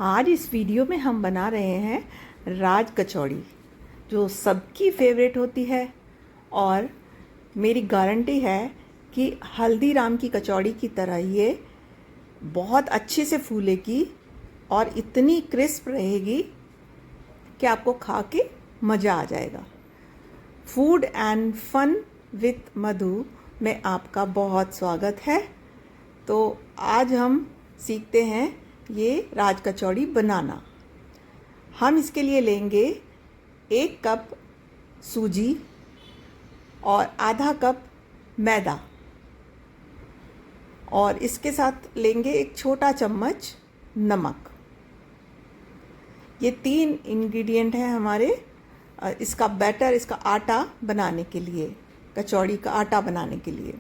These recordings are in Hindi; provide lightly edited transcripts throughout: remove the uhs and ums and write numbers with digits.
आज इस वीडियो में हम बना रहे हैं राज कचौड़ी, जो सबकी फेवरेट होती है और मेरी गारंटी है कि हल्दीराम की कचौड़ी की तरह ये बहुत अच्छे से फूलेगी और इतनी क्रिस्प रहेगी कि आपको खा के मज़ा आ जाएगा। फूड एंड फन विथ मधु में आपका बहुत स्वागत है। तो आज हम सीखते हैं ये राज कचौड़ी बनाना। हम इसके लिए लेंगे 1 कप सूजी और आधा कप मैदा, और इसके साथ लेंगे 1 छोटा चम्मच नमक। ये 3 इंग्रेडिएंट हैं हमारे इसका बैटर, इसका आटा बनाने के लिए, कचौड़ी का आटा बनाने के लिए।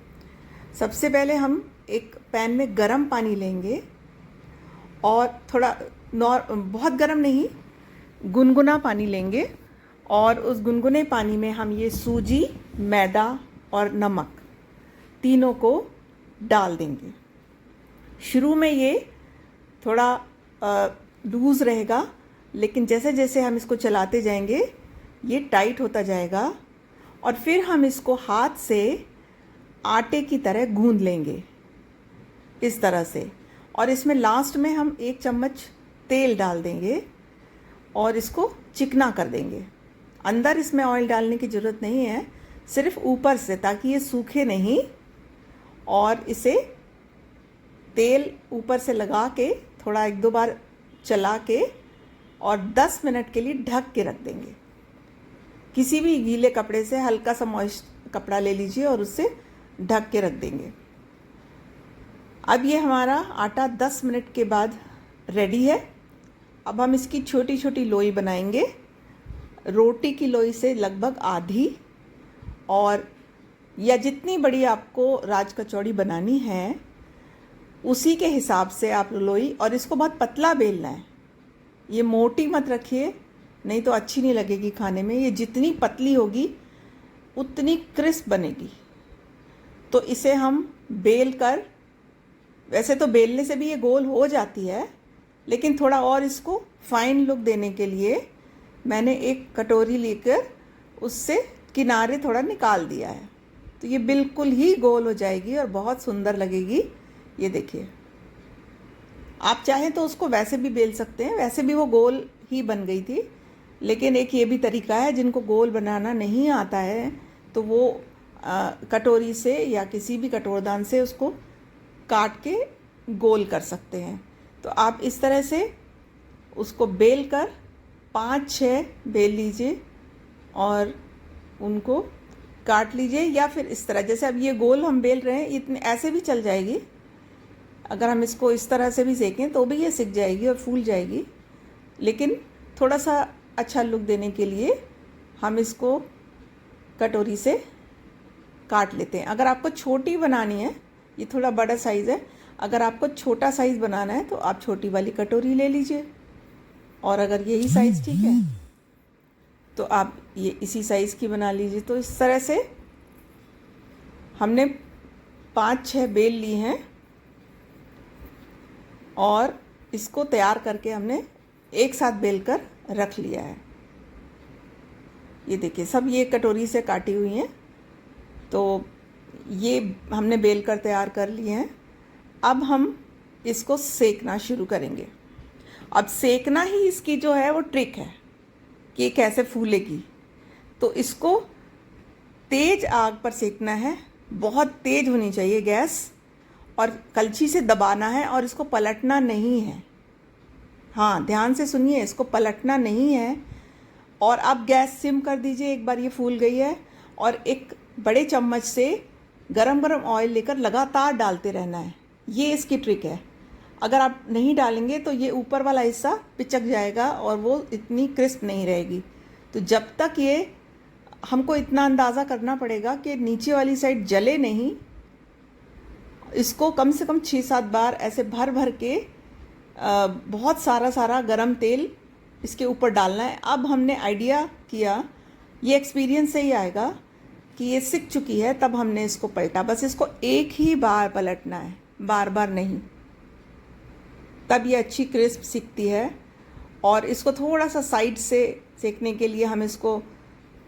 सबसे पहले हम एक पैन में गरम पानी लेंगे और थोड़ा बहुत गरम नहीं, गुनगुना पानी लेंगे, और उस गुनगुने पानी में हम ये सूजी, मैदा और नमक तीनों को डाल देंगे। शुरू में ये थोड़ा लूज़ रहेगा, लेकिन जैसे जैसे हम इसको चलाते जाएंगे ये टाइट होता जाएगा, और फिर हम इसको हाथ से आटे की तरह गूंद लेंगे इस तरह से। और इसमें लास्ट में हम 1 चम्मच तेल डाल देंगे और इसको चिकना कर देंगे। अंदर इसमें ऑयल डालने की ज़रूरत नहीं है, सिर्फ ऊपर से, ताकि ये सूखे नहीं। और इसे तेल ऊपर से लगा के थोड़ा 1-2 बार चला के और 10 मिनट के लिए ढक के रख देंगे। किसी भी गीले कपड़े से, हल्का सा मॉइस्ट कपड़ा ले लीजिए और उससे ढक के रख देंगे। अब ये हमारा आटा 10 मिनट के बाद रेडी है। अब हम इसकी छोटी छोटी लोई बनाएंगे, रोटी की लोई से लगभग आधी, और या जितनी बड़ी आपको राज कचौड़ी बनानी है उसी के हिसाब से आप लोई। और इसको बहुत पतला बेलना है, ये मोटी मत रखिए, नहीं तो अच्छी नहीं लगेगी खाने में। ये जितनी पतली होगी उतनी क्रिस्प बनेगी। तो इसे हम बेल कर, वैसे तो बेलने से भी ये गोल हो जाती है, लेकिन थोड़ा और इसको फाइन लुक देने के लिए मैंने एक कटोरी लेकर उससे किनारे थोड़ा निकाल दिया है। तो ये बिल्कुल ही गोल हो जाएगी और बहुत सुंदर लगेगी। ये देखिए, आप चाहें तो उसको वैसे भी बेल सकते हैं, वैसे भी वो गोल ही बन गई थी। लेकिन एक ये भी तरीका है, जिनको गोल बनाना नहीं आता है तो वो कटोरी से या किसी भी कटोरदान से उसको काट के गोल कर सकते हैं। तो आप इस तरह से उसको बेल कर 5-6 बेल लीजिए और उनको काट लीजिए, या फिर इस तरह, जैसे अब ये गोल हम बेल रहे हैं, इतने ऐसे भी चल जाएगी। अगर हम इसको इस तरह से भी सेकें तो भी ये सिक जाएगी और फूल जाएगी। लेकिन थोड़ा सा अच्छा लुक देने के लिए हम इसको कटोरी से काट लेते हैं। अगर आपको छोटी बनानी है, ये थोड़ा बड़ा साइज़ है, अगर आपको छोटा साइज़ बनाना है तो आप छोटी वाली कटोरी ले लीजिए, और अगर यही साइज़ ठीक है तो आप ये इसी साइज़ की बना लीजिए। तो इस तरह से हमने 5-6 बेल ली हैं और इसको तैयार करके हमने एक साथ बेल कर रख लिया है। ये देखिए, सब ये कटोरी से काटी हुई हैं। तो ये हमने बेल कर तैयार कर लिए हैं। अब हम इसको सेकना शुरू करेंगे। अब सेकना ही इसकी जो है वो ट्रिक है कि कैसे फूलेगी। तो इसको तेज़ आग पर सेकना है, बहुत तेज़ होनी चाहिए गैस, और कलछी से दबाना है और इसको पलटना नहीं है। हाँ, ध्यान से सुनिए, इसको पलटना नहीं है। और अब गैस सिम कर दीजिए। एक बार ये फूल गई है, और एक बड़े चम्मच से गरम गरम ऑयल लेकर लगातार डालते रहना है। ये इसकी ट्रिक है। अगर आप नहीं डालेंगे तो ये ऊपर वाला हिस्सा पिचक जाएगा और वो इतनी क्रिस्प नहीं रहेगी। तो जब तक ये, हमको इतना अंदाज़ा करना पड़ेगा कि नीचे वाली साइड जले नहीं। इसको कम से कम 6-7 बार ऐसे भर भर के बहुत सारा गरम तेल इसके ऊपर डालना है। अब हमने आइडिया किया, ये एक्सपीरियंस से ही आएगा कि ये सिक चुकी है, तब हमने इसको पलटा। बस इसको एक ही बार पलटना है, बार बार नहीं। तब ये अच्छी क्रिस्प सीखती है। और इसको थोड़ा सा साइड से सेकने के लिए हम इसको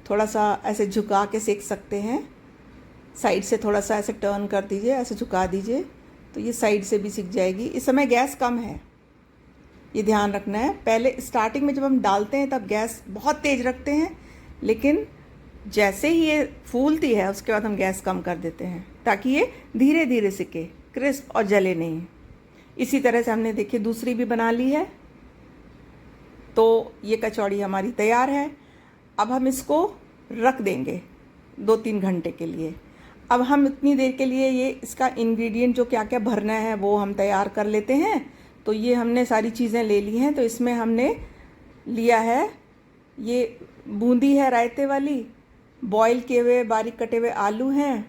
थोड़ा सा ऐसे झुका के सेक सकते हैं। साइड से थोड़ा सा ऐसे टर्न कर दीजिए, ऐसे झुका दीजिए, तो ये साइड से भी सीख जाएगी। इस समय गैस कम है, ये ध्यान रखना है। पहले स्टार्टिंग में जब हम डालते हैं तब गैस बहुत तेज़ रखते हैं, लेकिन जैसे ही ये फूलती है उसके बाद हम गैस कम कर देते हैं, ताकि ये धीरे धीरे सिके, क्रिस्प और जले नहीं। इसी तरह से हमने देखिए दूसरी भी बना ली है। तो ये कचौड़ी हमारी तैयार है। अब हम इसको रख देंगे 2-3 घंटे के लिए। अब हम इतनी देर के लिए ये इसका इंग्रेडिएंट जो क्या क्या भरना है वो हम तैयार कर लेते हैं। तो ये हमने सारी चीज़ें ले ली हैं। तो इसमें हमने लिया है, ये बूंदी है रायते वाली, बॉईल किए हुए बारीक कटे हुए आलू हैं,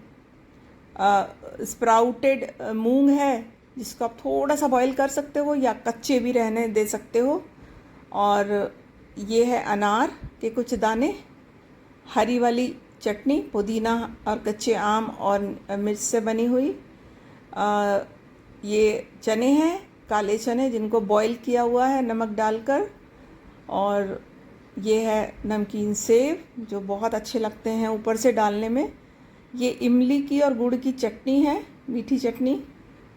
स्प्राउटेड मूंग है जिसको आप थोड़ा सा बॉईल कर सकते हो या कच्चे भी रहने दे सकते हो, और ये है अनार के कुछ दाने, हरी वाली चटनी, पुदीना और कच्चे आम और मिर्च से बनी हुई, ये चने हैं, काले चने जिनको बॉईल किया हुआ है नमक डालकर, और ये है नमकीन सेव जो बहुत अच्छे लगते हैं ऊपर से डालने में, ये इमली की और गुड़ की चटनी है, मीठी चटनी,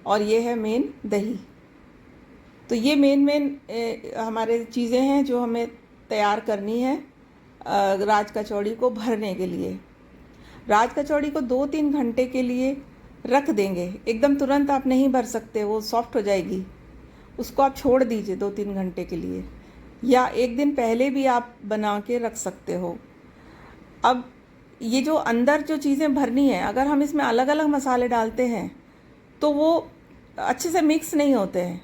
और ये है मेन दही। तो ये मेन हमारे चीज़ें हैं जो हमें तैयार करनी है राज कचौड़ी को भरने के लिए। राज कचौड़ी को 2-3 घंटे के लिए रख देंगे, एकदम तुरंत आप नहीं भर सकते, वो सॉफ्ट हो जाएगी। उसको आप छोड़ दीजिए 2-3 घंटे के लिए, या एक दिन पहले भी आप बना के रख सकते हो। अब ये जो अंदर जो चीज़ें भरनी है, अगर हम इसमें अलग अलग मसाले डालते हैं तो वो अच्छे से मिक्स नहीं होते हैं।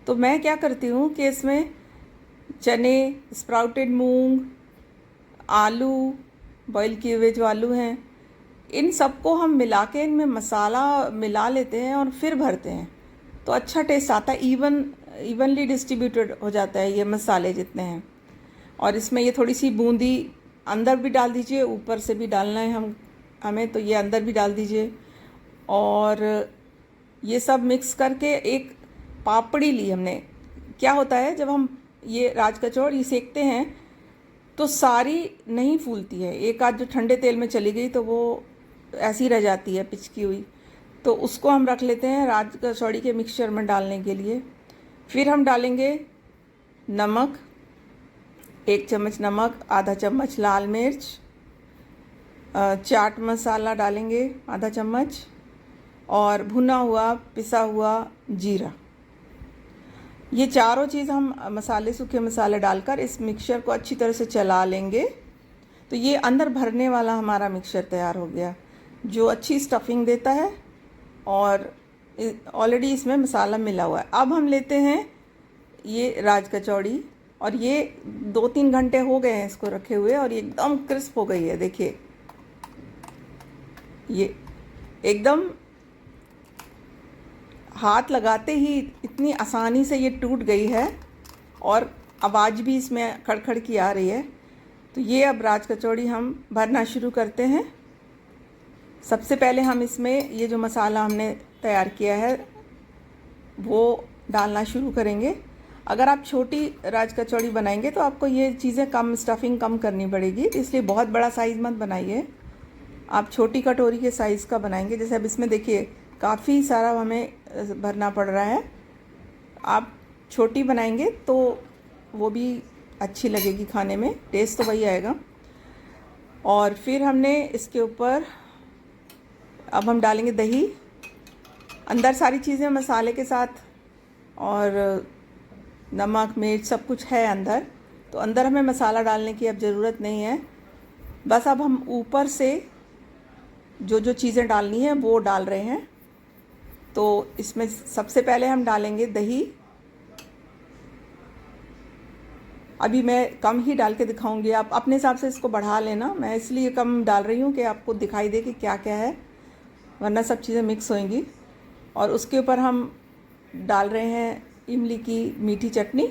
तो मैं क्या करती हूँ कि इसमें चने, स्प्राउटेड मूंग, आलू, बॉईल किए हुए जो आलू हैं, इन सबको हम मिला के इनमें मसाला मिला लेते हैं और फिर भरते हैं, तो अच्छा टेस्ट आता है। इवनली डिस्ट्रीब्यूटेड हो जाता है ये मसाले जितने हैं। और इसमें ये थोड़ी सी बूंदी अंदर भी डाल दीजिए, ऊपर से भी डालना है हमें, तो ये अंदर भी डाल दीजिए। और ये सब मिक्स करके एक पापड़ी ली हमने। क्या होता है जब हम ये राज कचौड़ी सेकते हैं तो सारी नहीं फूलती है, एक आध जो ठंडे तेल में चली गई तो वो ऐसी रह जाती है पिचकी हुई, तो उसको हम रख लेते हैं राज कचौड़ी के मिक्सचर में डालने के लिए। फिर हम डालेंगे नमक, 1 चम्मच नमक, आधा चम्मच लाल मिर्च, चाट मसाला डालेंगे आधा चम्मच, और भुना हुआ पिसा हुआ जीरा। ये चारों चीज़ हम मसाले, सूखे मसाले डालकर इस मिक्सचर को अच्छी तरह से चला लेंगे। तो ये अंदर भरने वाला हमारा मिक्सचर तैयार हो गया, जो अच्छी स्टफिंग देता है और ऑलरेडी इसमें मसाला मिला हुआ है। अब हम लेते हैं ये राज कचौड़ी, और ये 2-3 घंटे हो गए हैं इसको रखे हुए, और ये एकदम क्रिस्प हो गई है। देखिए ये एकदम हाथ लगाते ही इतनी आसानी से ये टूट गई है, और आवाज़ भी इसमें खड़खड़ की आ रही है। तो ये अब राज कचौड़ी हम भरना शुरू करते हैं। सबसे पहले हम इसमें ये जो मसाला हमने तैयार किया है वो डालना शुरू करेंगे। अगर आप छोटी राज कचौड़ी बनाएंगे तो आपको ये चीज़ें कम, स्टफिंग कम करनी पड़ेगी, इसलिए बहुत बड़ा साइज़ मत बनाइए, आप छोटी कटोरी के साइज़ का बनाएंगे। जैसे अब इसमें देखिए काफ़ी सारा हमें भरना पड़ रहा है। आप छोटी बनाएंगे तो वो भी अच्छी लगेगी खाने में, टेस्ट तो वही आएगा। और फिर हमने इसके ऊपर अब हम डालेंगे दही, अंदर सारी चीज़ें मसाले के साथ, और नमक मिर्च सब कुछ है अंदर, तो अंदर हमें मसाला डालने की अब ज़रूरत नहीं है। बस अब हम ऊपर से जो जो चीज़ें डालनी है वो डाल रहे हैं। तो इसमें सबसे पहले हम डालेंगे दही। अभी मैं कम ही डाल के दिखाऊंगी, आप अपने हिसाब से इसको बढ़ा लेना, मैं इसलिए कम डाल रही हूँ कि आपको दिखाई दे कि क्या क्या है, वरना सब चीज़ें मिक्स होंगी। और उसके ऊपर हम डाल रहे हैं इमली की मीठी चटनी,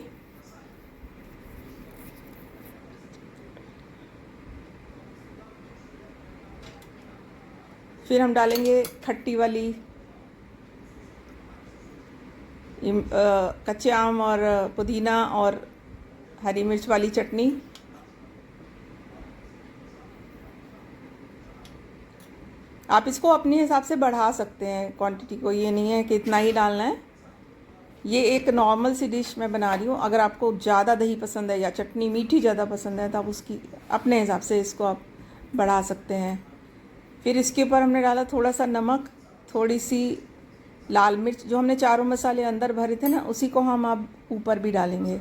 फिर हम डालेंगे खट्टी वाली कच्चे आम और पुदीना और हरी मिर्च वाली चटनी। आप इसको अपने हिसाब से बढ़ा सकते हैं क्वांटिटी को, ये नहीं है कि इतना ही डालना है। ये एक नॉर्मल सी डिश मैं बना रही हूँ। अगर आपको ज़्यादा दही पसंद है या चटनी मीठी ज़्यादा पसंद है तो आप उसकी अपने हिसाब से इसको आप बढ़ा सकते हैं। फिर इसके ऊपर हमने डाला थोड़ा सा नमक, थोड़ी सी लाल मिर्च। जो हमने चारों मसाले अंदर भरे थे ना, उसी को हम अब ऊपर भी डालेंगे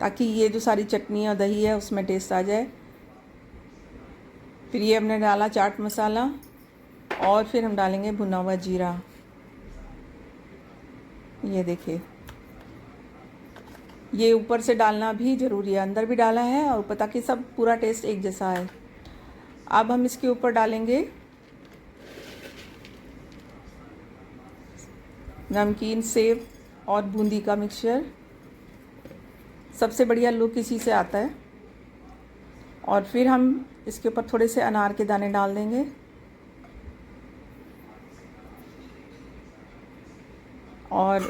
ताकि ये जो सारी चटनी और दही है उसमें टेस्ट आ जाए। फिर ये हमने डाला चाट मसाला और फिर हम डालेंगे भुना हुआ जीरा। ये देखिए, ये ऊपर से डालना भी ज़रूरी है, अंदर भी डाला है और ऊपर, ताकि सब पूरा टेस्ट एक जैसा है। अब हम इसके ऊपर डालेंगे नमकीन सेव और बूंदी का मिक्सचर। सबसे बढ़िया लुक इसी से आता है। और फिर हम इसके ऊपर थोड़े से अनार के दाने डाल देंगे और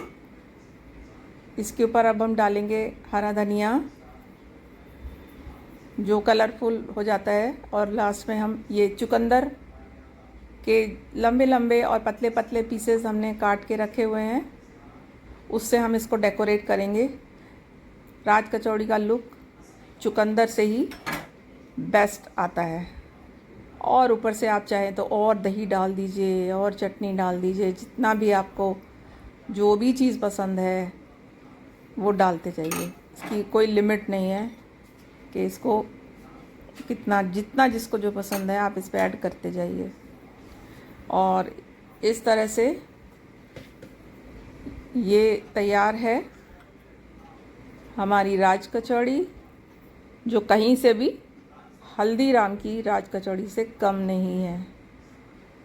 इसके ऊपर अब हम डालेंगे हरा धनिया जो कलरफुल हो जाता है। और लास्ट में हम ये चुकंदर के लंबे लंबे और पतले पतले पीसेस हमने काट के रखे हुए हैं, उससे हम इसको डेकोरेट करेंगे। राज कचौड़ी का लुक चुकंदर से ही बेस्ट आता है। और ऊपर से आप चाहें तो और दही डाल दीजिए और चटनी डाल दीजिए, जितना भी आपको जो भी चीज़ पसंद है वो डालते जाइए। इसकी कोई लिमिट नहीं है कि इसको कितना, जितना जिसको जो पसंद है आप इस पर ऐड करते जाइए। और इस तरह से ये तैयार है हमारी राज कचौड़ी, जो कहीं से भी हल्दीराम की राज कचौड़ी से कम नहीं है।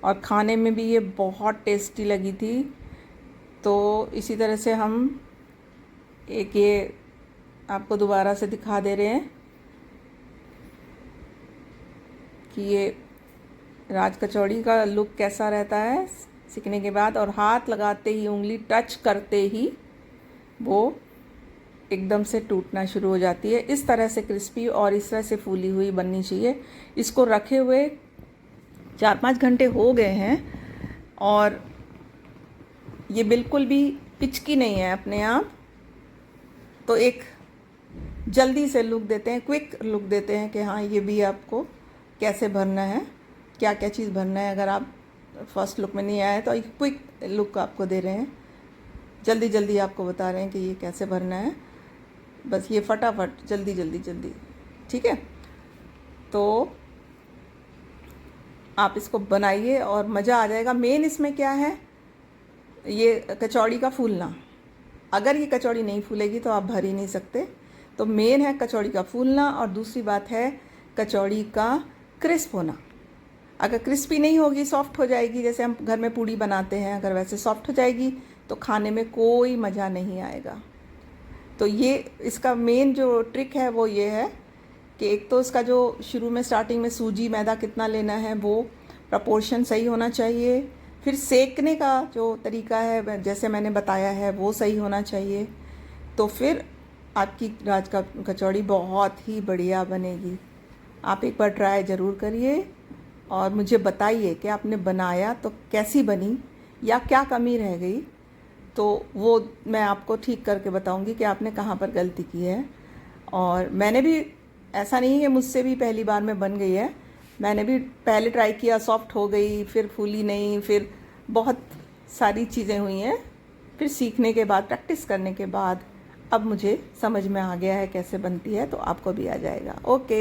और खाने में भी ये बहुत टेस्टी लगी थी। तो इसी तरह से हम एक ये आपको दोबारा से दिखा दे रहे हैं कि ये राज कचौड़ी का लुक कैसा रहता है सीखने के बाद। और हाथ लगाते ही, उंगली टच करते ही वो एकदम से टूटना शुरू हो जाती है। इस तरह से क्रिस्पी और इस तरह से फूली हुई बननी चाहिए। इसको रखे हुए 4-5 घंटे हो गए हैं और ये बिल्कुल भी पिचकी नहीं है अपने आप। तो एक जल्दी से लुक देते हैं, क्विक लुक देते हैं कि हाँ ये भी आपको कैसे भरना है, क्या क्या चीज़ भरना है। अगर आप फर्स्ट लुक में नहीं आए तो एक क्विक लुक आपको दे रहे हैं, जल्दी जल्दी आपको बता रहे हैं कि ये कैसे भरना है। बस ये फटाफट जल्दी जल्दी जल्दी, ठीक है। तो आप इसको बनाइए और मज़ा आ जाएगा। मेन इसमें क्या है, ये कचौड़ी का फूलना। अगर ये कचौड़ी नहीं फूलेगी तो आप भर ही नहीं सकते। तो मेन है कचौड़ी का फूलना और दूसरी बात है कचौड़ी का क्रिस्प होना। अगर क्रिस्पी नहीं होगी, सॉफ्ट हो जाएगी, जैसे हम घर में पूड़ी बनाते हैं, अगर वैसे सॉफ्ट हो जाएगी तो खाने में कोई मज़ा नहीं आएगा। तो ये इसका मेन जो ट्रिक है वो ये है कि एक तो इसका जो शुरू में स्टार्टिंग में सूजी मैदा कितना लेना है वो प्रपोर्शन सही होना चाहिए। फिर सेकने का जो तरीका है जैसे मैंने बताया है वो सही होना चाहिए। तो फिर आपकी राज का कचौड़ी बहुत ही बढ़िया बनेगी। आप एक बार ट्राई ज़रूर करिए और मुझे बताइए कि आपने बनाया तो कैसी बनी या क्या कमी रह गई। तो वो मैं आपको ठीक करके बताऊंगी कि आपने कहाँ पर गलती की है। और मैंने भी, ऐसा नहीं है मुझसे भी पहली बार में बन गई है, मैंने भी पहले ट्राई किया, सॉफ्ट हो गई, फिर फूली नहीं, फिर बहुत सारी चीज़ें हुई हैं। फिर सीखने के बाद, प्रैक्टिस करने के बाद अब मुझे समझ में आ गया है कैसे बनती है, तो आपको भी आ जाएगा। ओके।